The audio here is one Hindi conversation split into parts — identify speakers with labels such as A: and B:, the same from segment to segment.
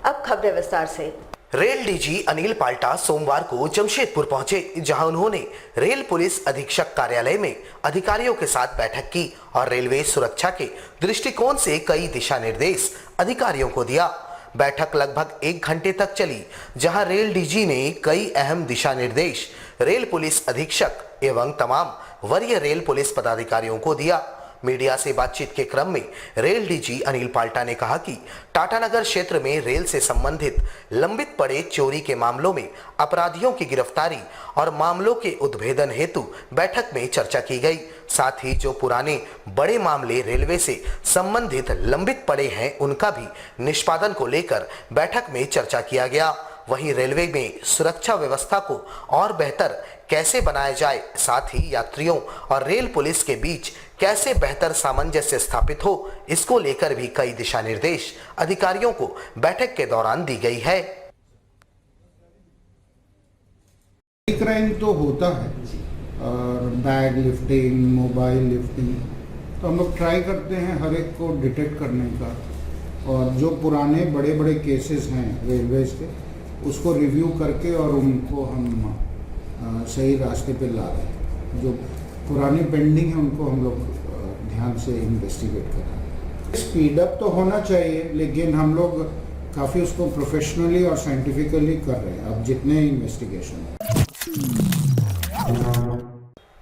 A: अब खबरें विस्तार से।
B: रेल डीजी अनिल पाल्टा सोमवार को जमशेदपुर पहुंचे, जहां उन्होंने रेल पुलिस अधीक्षक कार्यालय में अधिकारियों के साथ बैठक की और रेलवे सुरक्षा के दृष्टिकोण से कई दिशा निर्देश अधिकारियों को दिया। बैठक लगभग 1 घंटे तक चली, जहां रेल डीजी ने कई अहम दिशा निर्देश रेल पुलिस अधीक्षक एवं तमाम वरीय रेल पुलिस पदाधिकारियों को दिया। मीडिया से बातचीत के क्रम में रेल डीजी अनिल पाल्टा ने कहा कि टाटानगर क्षेत्र में रेल से संबंधित लंबित पड़े चोरी के मामलों में अपराधियों की गिरफ्तारी और मामलों के उद्भेदन हेतु बैठक में चर्चा की गई। साथ ही जो पुराने बड़े मामले रेलवे से संबंधित लंबित पड़े हैं, उनका भी निष्पादन को लेकर बैठक में चर्चा किया गया। वहीं रेलवे में सुरक्षा व्यवस्था को और बेहतर कैसे बनाया जाए, साथ ही यात्रियों और रेल पुलिस के बीच कैसे बेहतर सामंजस्य स्थापित हो, इसको लेकर भी कई दिशा निर्देश अधिकारियों को बैठक के दौरान दी गई है।
C: क्राइम तो होता है और बैग लिफ्टिंग, मोबाइल लिफ्टिंग, तो हम लोग ट्राई करते हैं हर एक को डिटेक्ट करने का। और जो पुराने बड़े बड़े केसेस हैं रेलवेज के, उसको रिव्यू करके और उनको हम सही रास्ते पे ला रहे हैं। जो पुरानी पेंडिंग है उनको हम लोग ध्यान से इन्वेस्टिगेट कर रहे हैं। स्पीड अप तो होना चाहिए, लेकिन हम लोग काफ़ी उसको प्रोफेशनली और साइंटिफिकली कर रहे हैं अब जितने इन्वेस्टिगेशन है।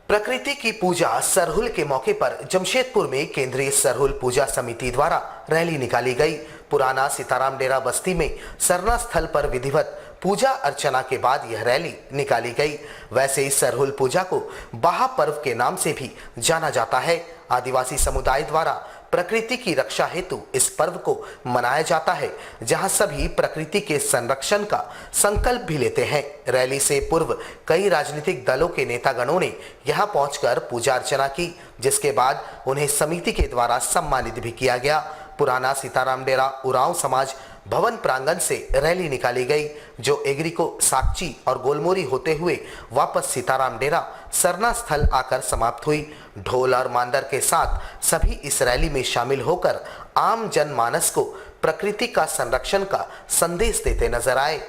B: प्रकृति की पूजा सरहुल के मौके पर जमशेदपुर में केंद्रीय सरहुल पूजा समिति द्वारा रैली निकाली गई। पुराना सीताराम डेरा बस्ती में सरना स्थल पर विधिवत पूजा अर्चना के बाद यह रैली निकाली गई। वैसे इस सरहुल पूजा को बाहा पर्व के नाम से भी जाना जाता है। आदिवासी समुदाय द्वारा प्रकृति की रक्षा हेतु इस पर्व को मनाया जाता है, जहां सभी प्रकृति के संरक्षण का संकल्प भी लेते हैं। रैली से पूर्व कई राजनीतिक दलों के नेतागणों ने यहां पहुंचकर पूजा अर्चना की, जिसके बाद उन्हें समिति के द्वारा सम्मानित भी किया गया। पुराना सीताराम डेरा उरांव समाज भवन प्रांगण से रैली निकाली गई, जो एग्रीको साकची और गोलमोरी होते हुए वापस सीताराम डेरा सरना स्थल आकर समाप्त हुई। ढोल और मांदर के साथ सभी इस रैली में शामिल होकर आम जनमानस को प्रकृति का संरक्षण का संदेश देते नजर आए।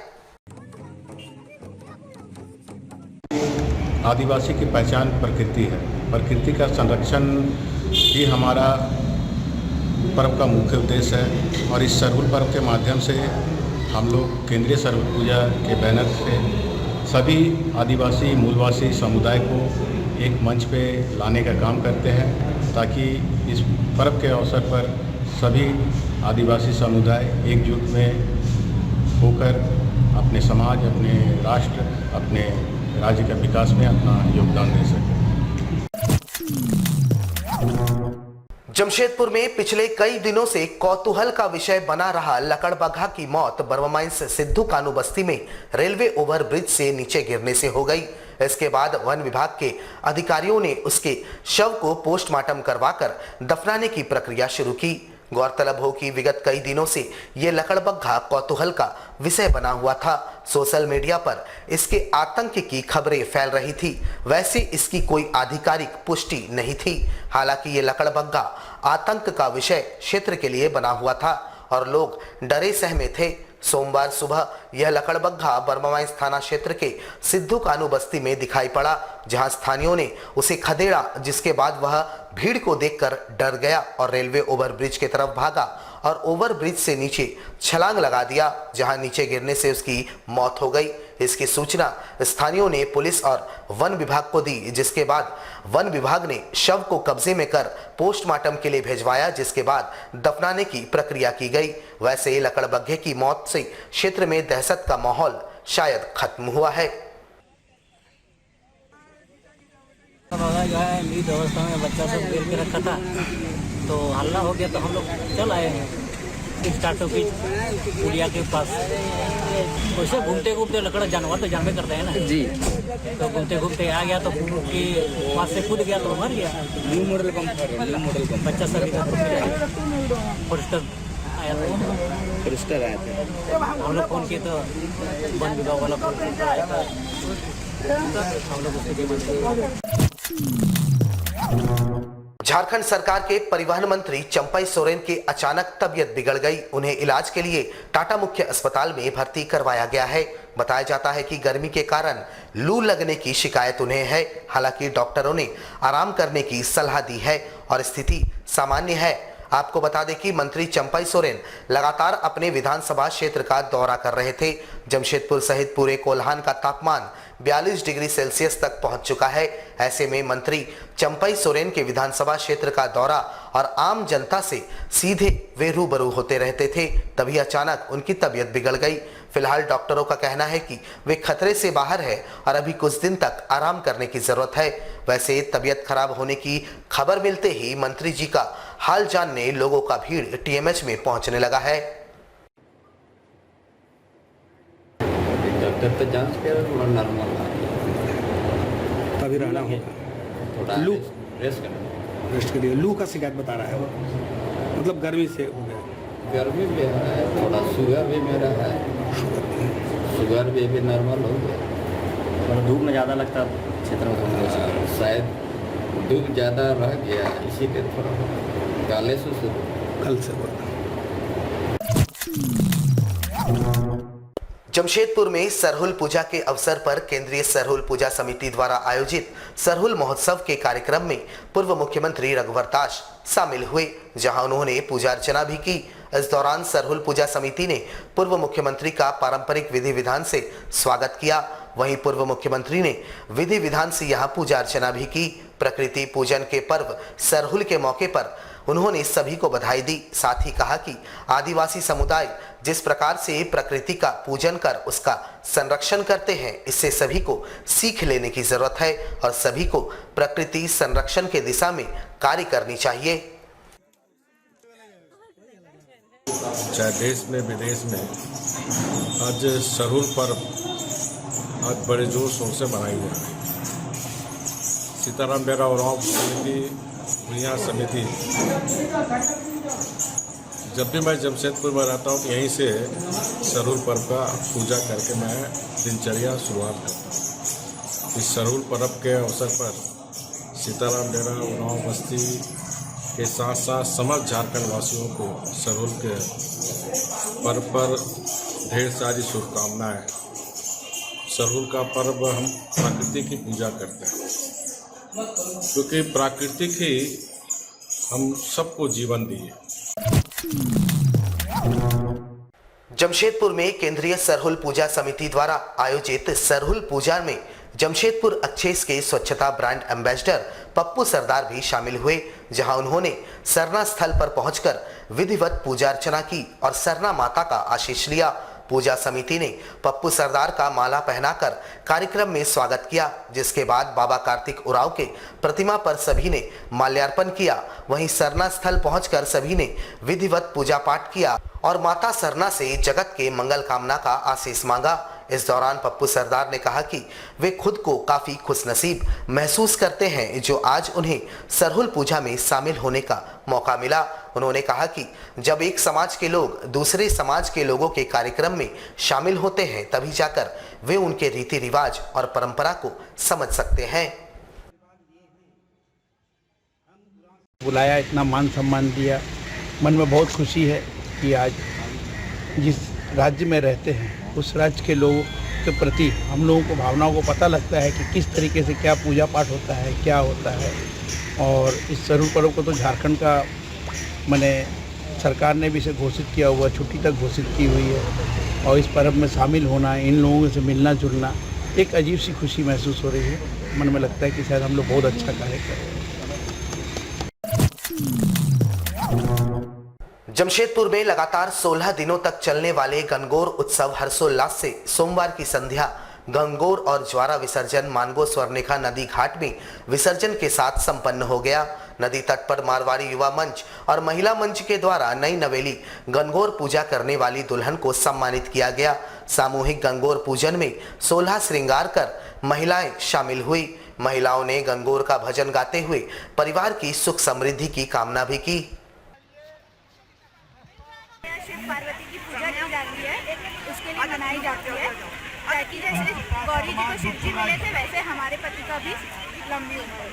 D: आदिवासी की पहचान प्रकृति है। प्रकृति का संरक्षण ही हमारा पर्व का मुख्य उद्देश्य है और इस सरहुल पर्व के माध्यम से हम लोग केंद्रीय सरहुल पूजा के बैनर से सभी आदिवासी मूलवासी समुदाय को एक मंच पे लाने का काम करते हैं, ताकि इस पर्व के अवसर पर सभी आदिवासी समुदाय एकजुट में होकर अपने समाज, अपने राष्ट्र, अपने राज्य के विकास में अपना योगदान दे सकें।
B: जमशेदपुर में पिछले कई दिनों से कौतूहल का विषय बना रहा लकड़बग्घा की मौत बर्मामाइंस सिद्धू कानू बस्ती में रेलवे ओवरब्रिज से नीचे गिरने से हो गई। इसके बाद वन विभाग के अधिकारियों ने उसके शव को पोस्टमार्टम करवाकर दफनाने की प्रक्रिया शुरू की। गौरतलब हो कि विगत कई दिनों से ये लकड़बग्घा कौतूहल का विषय बना हुआ था। सोशल मीडिया पर इसके आतंक की खबरें फैल रही थी। वैसे इसकी कोई आधिकारिक पुष्टि नहीं थी। हालांकि ये लकड़बग्घा आतंक का विषय क्षेत्र के लिए बना हुआ था और लोग डरे सहमे थे। सोमवार सुबह यह लकड़बग्घा बर्मामाइंस थाना क्षेत्र के सिद्धू कानू बस्ती में दिखाई पड़ा, जहां स्थानियों ने उसे खदेड़ा, जिसके बाद वह भीड़ को देखकर डर गया और रेलवे ओवरब्रिज की तरफ भागा और ओवरब्रिज से नीचे छलांग लगा दिया, जहां नीचे गिरने से उसकी मौत हो गई। इसकी सूचना स्थानियों ने पुलिस और वन विभाग को दी, जिसके बाद वन विभाग ने शव को कब्जे में कर पोस्टमार्टम के लिए भिजवाया, जिसके बाद दफनाने की प्रक्रिया की गई। वैसे लकड़बग्घे की मौत से क्षेत्र में दहशत का माहौल शायद खत्म हुआ है।
E: मृत अवस्था में बच्चा सब गिर के रखा था, तो हल्ला हो गया, तो हम लोग चल आए हैं स्टार्ट ऑफिस पुलिया के पास। वैसे घूमते घूमते लकड़ा जानवर तो जानवे करते हैं ना जी, तो घूमते घूमते आ गया तो के पास से कूद गया तो मर गया। न्यू मॉडल पंप बच्चा सभी का फॉरेस्टर आया था, फॉरेस्टर आए थे। हम लोग फोन किए तो वन विभाग वाला फोन आया था, हम लोग उसके
B: झारखंड सरकार के परिवहन मंत्री चंपई सोरेन की अचानक तबीयत बिगड़ गई। उन्हें इलाज के लिए टाटा मुख्य अस्पताल में भर्ती करवाया गया है। बताया जाता है कि गर्मी के कारण लू लगने की शिकायत उन्हें है। हालांकि डॉक्टरों ने आराम करने की सलाह दी है और स्थिति सामान्य है। आपको बता दें कि मंत्री चंपई सोरेन लगातार अपने विधानसभा क्षेत्र का दौरा कर रहे थे। जमशेदपुर सहित पूरे कोल्हान का तापमान 42 डिग्री सेल्सियस तक पहुंच चुका है। ऐसे में मंत्री चंपई सोरेन के विधानसभा क्षेत्र का दौरा और आम जनता से सीधे वे रूबरू होते रहते थे। तभी अचानक उनकी तबीयत बिगड़ गई। फिलहाल डॉक्टरों का कहना है कि वे खतरे से बाहर है और अभी कुछ दिन तक आराम करने की जरूरत है। वैसे तबीयत खराब होने की खबर मिलते ही मंत्री जी का हाल जानने लोगों का भीड़ टीएमएच में पहुंचने लगा है।
F: डॉक्टर तो जांच कर नॉर्मल
G: तभी रहना होगा,
F: थोड़ा
G: लू
F: रेस्ट
G: के लिए। लू का शिकायत बता रहा है वो, मतलब गर्मी से हो गया।
F: गर्मी भी है, थोड़ा शुगर भी मेरा है, शुगर भी नॉर्मल हो गया।
E: और धूप में ज़्यादा लगता क्षेत्र में
F: शायद धूप ज़्यादा रह गया, इसीलिए थोड़ा काले से शुरू
G: कल से हुआ।
B: जमशेदपुर में सरहुल पूजा के अवसर पर केंद्रीय सरहुल पूजा समिति द्वारा आयोजित सरहुल महोत्सव के कार्यक्रम में पूर्व मुख्यमंत्री रघुवर दास शामिल हुए, जहां उन्होंने पूजा अर्चना भी की। इस दौरान सरहुल पूजा समिति ने पूर्व मुख्यमंत्री का पारंपरिक विधि विधान से स्वागत किया। वहीं पूर्व मुख्यमंत्री ने विधि विधान से यहां पूजा अर्चना भी की। प्रकृति पूजन के पर्व सरहुल के मौके पर उन्होंने सभी को बधाई दी। साथ ही कहा कि आदिवासी समुदाय जिस प्रकार से प्रकृति का पूजन कर उसका संरक्षण करते हैं, इससे सभी को सीख लेने की जरूरत है और सभी को प्रकृति संरक्षण के दिशा में कार्य करनी चाहिए।
H: चाहे देश में विदेश में आज सरहुल पर्व आज बड़े जोर शोर से मनाई जा रही है। सीताराम डेरा उरांव समिति भुइयाँ समिति, जब भी मैं जमशेदपुर में रहता हूँ तो यहीं से सरहुल पर्व का पूजा करके मैं दिनचर्या शुरुआत करता हूँ। इस सरहुल पर्व के अवसर पर सीताराम डेरा उरांव बस्ती के साथ साथ समस्त झारखंड वासियों को सरहुल के पर्व पर ढेर सारी शुभकामनाएं। सरहुल का पर्व हम प्रकृति की पूजा करते हैं, क्योंकि प्राकृतिक ही हम सबको जीवन दिए।
B: जमशेदपुर में केंद्रीय सरहुल पूजा समिति द्वारा आयोजित सरहुल पूजा में जमशेदपुर अच्छेस के स्वच्छता ब्रांड एम्बेसडर पप्पू सरदार भी शामिल हुए, जहां उन्होंने सरना स्थल पर पहुंचकर विधिवत पूजा अर्चना की और सरना माता का आशीष लिया। पूजा समिति ने पप्पू सरदार का माला पहनाकर कार्यक्रम में स्वागत किया, जिसके बाद बाबा कार्तिक उरांव के प्रतिमा पर सभी ने माल्यार्पण किया। वहीं सरना स्थल पहुंचकर सभी ने विधिवत पूजा पाठ किया और माता सरना से जगत के मंगल कामना का आशीष मांगा। इस दौरान पप्पू सरदार ने कहा कि वे खुद को काफी खुशनसीब महसूस करते हैं जो आज उन्हें सरहुल पूजा में शामिल होने का मौका मिला। उन्होंने कहा कि जब एक समाज के लोग दूसरे समाज के लोगों के कार्यक्रम में शामिल होते हैं, तभी जाकर वे उनके रीति रिवाज और परंपरा को समझ सकते हैं।
G: बुलाया, इतना मान सम्मान दिया, मन में बहुत खुशी है कि आज जिस राज्य में रहते हैं उस राज्य के लोगों के प्रति हम लोगों को भावनाओं को पता लगता है कि किस तरीके से क्या पूजा पाठ होता है, क्या होता है। और इस सरहुल पर्व को तो झारखंड का मैंने सरकार ने भी इसे घोषित किया हुआ, छुट्टी तक घोषित की हुई है। और इस पर्व में शामिल होना, इन लोगों से मिलना जुलना, एक अजीब सी खुशी महसूस हो रही है। मन में लगता है कि शायद हम लोग बहुत अच्छा कार्य कर रहे हैं।
B: जमशेदपुर में लगातार 16 दिनों तक चलने वाले गणगौर उत्सव हर्षोल्लास से सोमवार की संध्या गणगौर और ज्वारा विसर्जन मानगो स्वर्णरेखा नदी घाट में विसर्जन के साथ संपन्न हो गया। नदी तट पर मारवाड़ी युवा मंच और महिला मंच के द्वारा नई नवेली गणगौर पूजा करने वाली दुल्हन को सम्मानित किया गया। सामूहिक गणगौर पूजन में 16 श्रृंगार कर महिलाएं शामिल हुई। महिलाओं ने गणगौर का भजन गाते हुए परिवार की सुख समृद्धि की कामना भी की।
I: शिव पार्वती की पूजा की जाती है, उसके लिए मनाई जाती है ताकि जैसे गौरी जी को शिव जी मिले थे, वैसे हमारे पति का भी लंबी उम्र।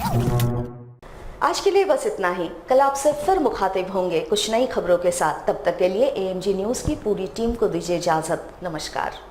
A: आज के लिए बस इतना ही। कल आपसे फिर मुखातिब होंगे कुछ नई खबरों के साथ। तब तक के लिए AMG न्यूज़ की पूरी टीम को दीजिए इजाजत। नमस्कार।